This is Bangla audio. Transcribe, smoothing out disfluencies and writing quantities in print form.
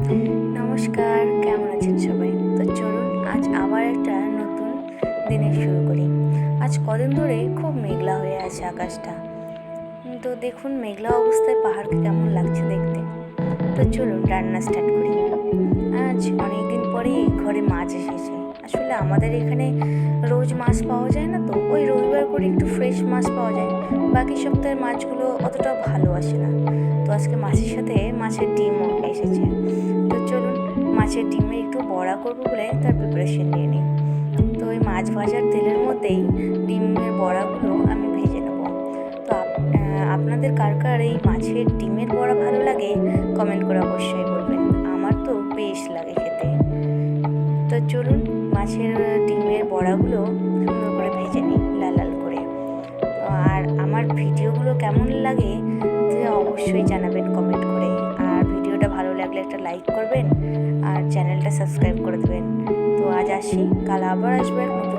নমস্কার, কেমন আছেন সবাই? তো চলুন আজ আবার একটা নতুন দিনের শুরু করি। আজ কদিন ধরে খুব মেঘলা হয়ে আছে আকাশটা। তো দেখুন মেঘলা অবস্থায় পাহাড়কে কেমন লাগছে দেখতে। তো চলুন রান্না স্টার্ট করি। আজ অনেকদিন পরেই ঘরে মাছ এসেছে। আসলে আমাদের এখানে রোজ মাছ পাওয়া যায় না, তো ওই রবিবার করে একটু ফ্রেশ মাছ পাওয়া যায়। বাকি সপ্তাহের মাছগুলো অতটা ভালো আসে না। তো আজকে মাছের সাথে মাছের ডিমও এসেছে। তো চলুন মাছের ডিমের একটু বড়া করবো বলে তার প্রিপারেশন নিয়ে নিই। তো ওই মাছ ভাজার তেলের মধ্যেই ডিমের বড়াগুলো আমি ভেজে নেব। তো আপনাদের কার কার এই মাছের ডিমের বড়া ভালো লাগে কমেন্ট করে অবশ্যই বলবেন। আমার তো বেশ লাগে খেতে। তো চলুন মাছের ডিমের বড়াগুলো সুন্দর করে ভেজে নিই লাল লাল করে। আর আমার ভিডিওগুলো কেমন লাগে অবশ্যই জানাবেন কমেন্ট করে। আর ভিডিওটা ভালো লাগলে একটা লাইক করবেন আর চ্যানেলটা সাবস্ক্রাইব করে দেবেন। তো আজ আসি, কাল আবার আসবো এক নতুন